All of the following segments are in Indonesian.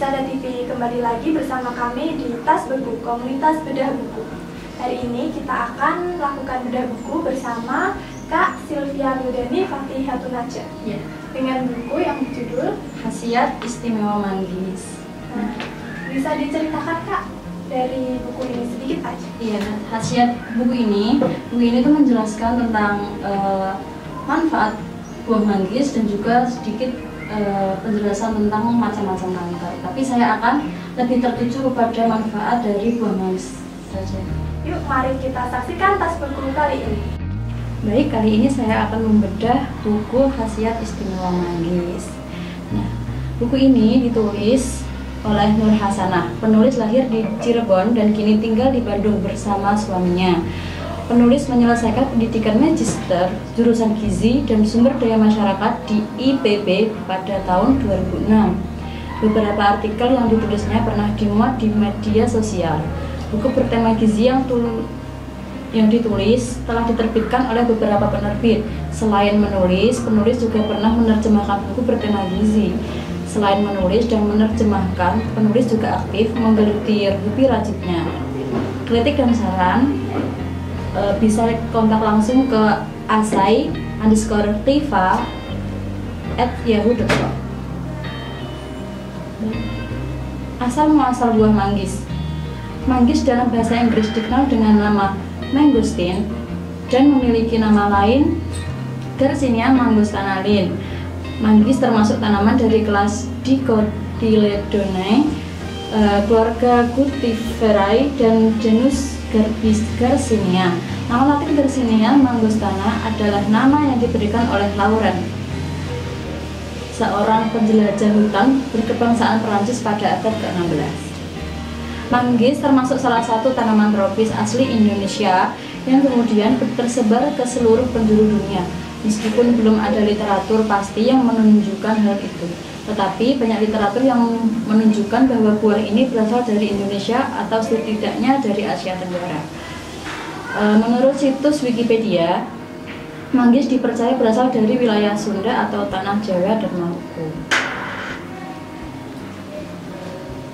Sada TV kembali lagi bersama kami di Tas Buku, komunitas bedah buku. Hari ini kita akan melakukan bedah buku bersama Kak Sylvia Mildani Fathihatun Najah dengan buku yang berjudul Khasiat Istimewa Manggis. Nah, bisa diceritakan Kak dari buku ini sedikit aja? Iya, khasiat buku ini tuh menjelaskan tentang manfaat buah manggis dan juga sedikit penjelasan tentang macam-macam kanker. Tapi saya akan lebih tertuju kepada manfaat dari buah manggis saja. Yuk, mari kita saksikan Tas Buku kali ini. Baik, kali ini saya akan membedah buku Khasiat Istimewa Manggis. Nah, buku ini ditulis oleh Nur Hasanah. Penulis lahir di Cirebon dan kini tinggal di Bandung bersama suaminya. Penulis menyelesaikan pendidikan magister jurusan Gizi dan Sumber Daya Masyarakat di IPB pada tahun 2006. Beberapa artikel yang ditulisnya pernah dimuat di media sosial. Buku bertema gizi yang ditulis telah diterbitkan oleh beberapa penerbit. Selain menulis, penulis juga pernah menerjemahkan buku bertema gizi. Selain menulis dan menerjemahkan, penulis juga aktif menggeluti hobi rajibnya. Kritik dan saran bisa kontak langsung ke asai_tiva@yahoo.com. Asal muasal buah manggis. Manggis dalam bahasa Inggris dikenal dengan nama mangosteen dan memiliki nama lain Garcinia mangostanae. Manggis termasuk tanaman dari kelas Dicotyledonea, keluarga Cultiverae dan genus Garcinia. Nama Latin Garcinia mangostana adalah nama yang diberikan oleh Laurent, seorang penjelajah hutan berkebangsaan Perancis pada abad ke-16. Manggis termasuk salah satu tanaman tropis asli Indonesia yang kemudian tersebar ke seluruh penjuru dunia. Meskipun belum ada literatur pasti yang menunjukkan hal itu, tetapi banyak literatur yang menunjukkan bahwa buah ini berasal dari Indonesia atau setidaknya dari Asia Tenggara. Menurut situs Wikipedia, manggis dipercaya berasal dari wilayah Sunda atau tanah Jawa dan Maluku.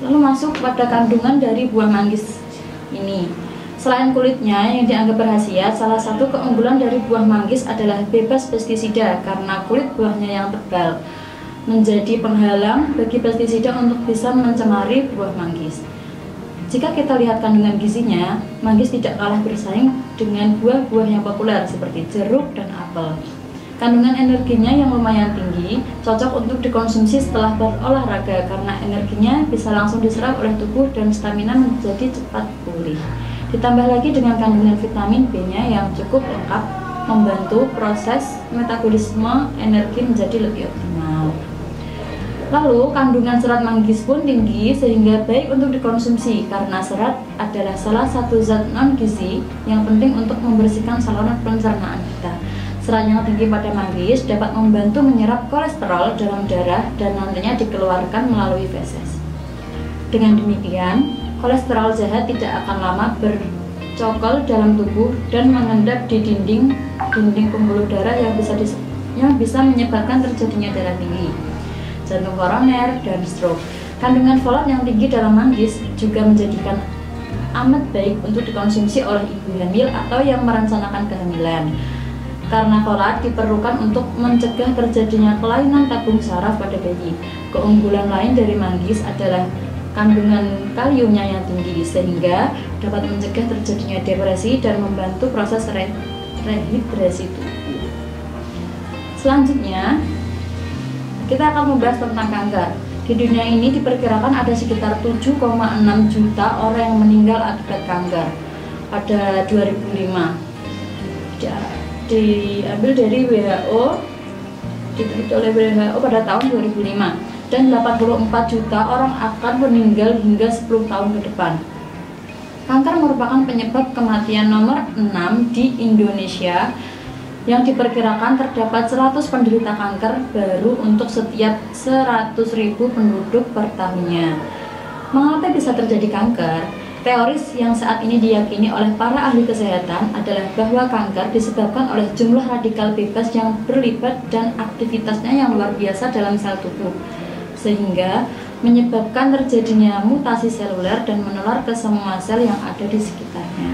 Lalu masuk pada kandungan dari buah manggis ini. Selain kulitnya yang dianggap berkhasiat, salah satu keunggulan dari buah manggis adalah bebas pestisida karena kulit buahnya yang tebal menjadi penghalang bagi pestisida untuk bisa mencemari buah manggis. Jika kita lihat kandungan gizinya, manggis tidak kalah bersaing dengan buah-buah yang populer seperti jeruk dan apel. Kandungan energinya yang lumayan tinggi, cocok untuk dikonsumsi setelah berolahraga karena energinya bisa langsung diserap oleh tubuh dan stamina menjadi cepat pulih. Ditambah lagi dengan kandungan vitamin B-nya yang cukup lengkap, membantu proses metabolisme energi menjadi lebih optimal. Lalu, kandungan serat manggis pun tinggi sehingga baik untuk dikonsumsi karena serat adalah salah satu zat non-gizi yang penting untuk membersihkan saluran pencernaan kita. Serat yang tinggi pada manggis dapat membantu menyerap kolesterol dalam darah dan nantinya dikeluarkan melalui feses. Dengan demikian, kolesterol jahat tidak akan lama bercokol dalam tubuh dan mengendap di dinding pembuluh darah yang bisa menyebabkan terjadinya darah tinggi, jantung koroner, dan stroke. Kandungan folat yang tinggi dalam manggis juga menjadikan amat baik untuk dikonsumsi oleh ibu hamil atau yang merencanakan kehamilan. Karena folat diperlukan untuk mencegah terjadinya kelainan tabung saraf pada bayi. Keunggulan lain dari manggis adalah kandungan kaliumnya yang tinggi sehingga dapat mencegah terjadinya depresi dan membantu proses rehidrasi tubuh. Selanjutnya, kita akan membahas tentang kanker. Di dunia ini diperkirakan ada sekitar 7,6 juta orang yang meninggal akibat kanker pada 2005. Diambil dari WHO, diteliti oleh WHO pada tahun 2005, dan 84 juta orang akan meninggal hingga 10 tahun ke depan. Kanker merupakan penyebab kematian nomor 6 di Indonesia yang diperkirakan terdapat 100 penderita kanker baru untuk setiap 100.000 penduduk per tahunnya. Mengapa bisa terjadi kanker? Teoris yang saat ini diyakini oleh para ahli kesehatan adalah bahwa kanker disebabkan oleh jumlah radikal bebas yang berlipat dan aktivitasnya yang luar biasa dalam sel tubuh, sehingga menyebabkan terjadinya mutasi seluler dan menular ke semua sel yang ada di sekitarnya.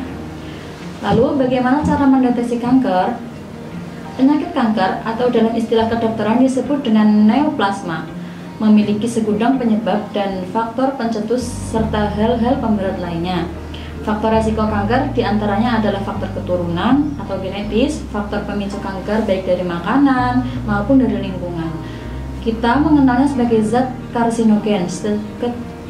Lalu, bagaimana cara mendeteksi kanker? Penyakit kanker atau dalam istilah kedokteran disebut dengan neoplasma, memiliki segudang penyebab dan faktor pencetus serta hal-hal pemberat lainnya. Faktor resiko kanker diantaranya adalah faktor keturunan atau genetis, faktor pemicu kanker baik dari makanan maupun dari lingkungan. Kita mengenalnya sebagai zat karsinogen,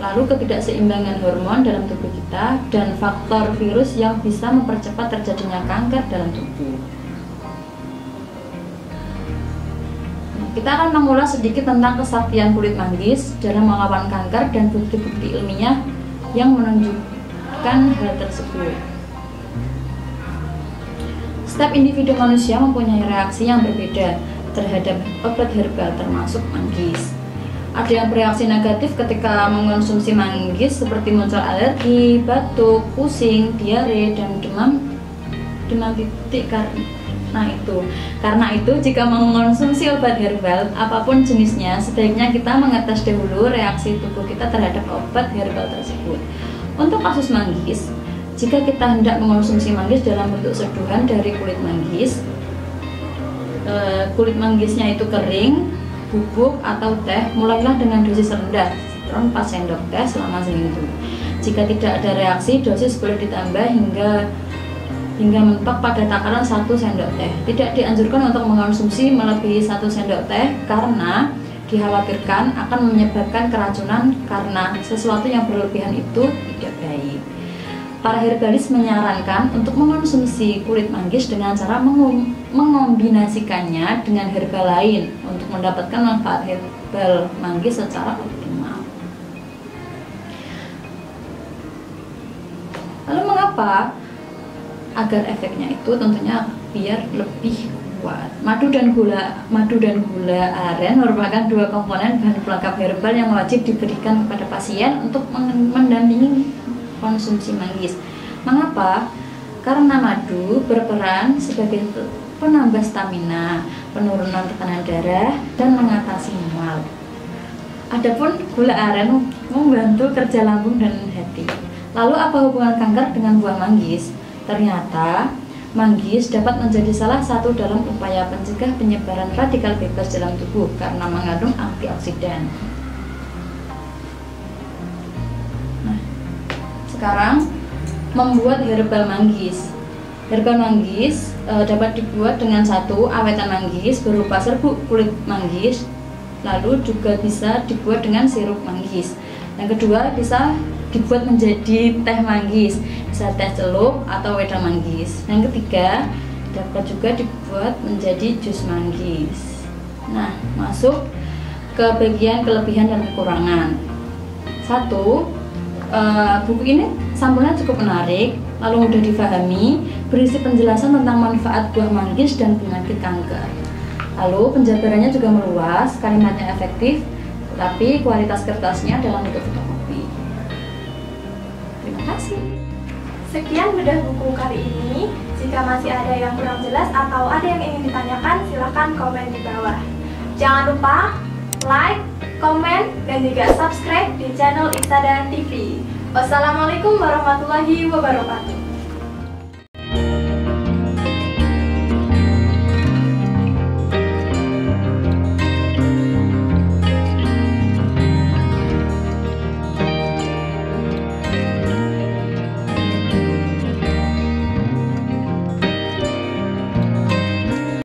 lalu ketidakseimbangan hormon dalam tubuh kita, dan faktor virus yang bisa mempercepat terjadinya kanker dalam tubuh. Kita akan mengulas sedikit tentang kesaktian kulit manggis dalam melawan kanker dan bukti-bukti ilmiah yang menunjukkan hal tersebut. Setiap individu manusia mempunyai reaksi yang berbeda terhadap obat herbal termasuk manggis. Ada yang bereaksi negatif ketika mengonsumsi manggis seperti muncul alergi, batuk, pusing, diare, dan demam titik. Karena itu jika mengonsumsi obat herbal apapun jenisnya, sebaiknya kita mengetes dahulu reaksi tubuh kita terhadap obat herbal tersebut. Untuk kasus manggis, jika kita hendak mengonsumsi manggis dalam bentuk seduhan dari kulit manggis, kulit manggisnya itu kering, bubuk atau teh, mulailah dengan dosis rendah, citron 4 sendok teh selama seminggu. Jika tidak ada reaksi, dosis boleh ditambah hingga mentok pada takaran 1 sendok teh. Tidak dianjurkan untuk mengonsumsi melebihi 1 sendok teh karena dikhawatirkan akan menyebabkan keracunan karena sesuatu yang berlebihan itu tidak baik. Para herbalis menyarankan untuk mengonsumsi kulit manggis dengan cara mengombinasikannya dengan herba lain untuk mendapatkan manfaat herbal manggis secara optimal. Lalu mengapa? Agar efeknya itu tentunya biar lebih kuat. Madu dan gula aren merupakan 2 komponen bahan pelengkap herbal yang wajib diberikan kepada pasien untuk mendampingi konsumsi manggis. Mengapa? Karena madu berperan sebagai penambah stamina, penurunan tekanan darah, dan mengatasi mual. Adapun gula aren membantu kerja lambung dan hati. Lalu apa hubungan kanker dengan buah manggis? Ternyata manggis dapat menjadi salah satu dalam upaya pencegah penyebaran radikal bebas dalam tubuh karena mengandung antioksidan. Sekarang membuat herbal manggis. Herbal manggis dapat dibuat dengan 1. Awetan manggis berupa serbuk kulit manggis, lalu juga bisa dibuat dengan sirup manggis. Yang kedua, bisa dibuat menjadi teh manggis, bisa teh celup atau wedang manggis. Yang ketiga, dapat juga dibuat menjadi jus manggis. Nah, masuk ke bagian kelebihan dan kekurangan. 1. Buku ini sampulnya cukup menarik, lalu mudah difahami, berisi penjelasan tentang manfaat buah manggis dan penyakit kanker. Lalu penjabarannya juga meluas, kalimatnya efektif, tapi kualitas kertasnya dalam bentuk fotokopi. Terima kasih. Sekian bedah buku kali ini. Jika masih ada yang kurang jelas atau ada yang ingin ditanyakan, silahkan komen di bawah. Jangan lupa like, komen, dan juga subscribe di channel Iksada TV. Wassalamualaikum warahmatullahi wabarakatuh.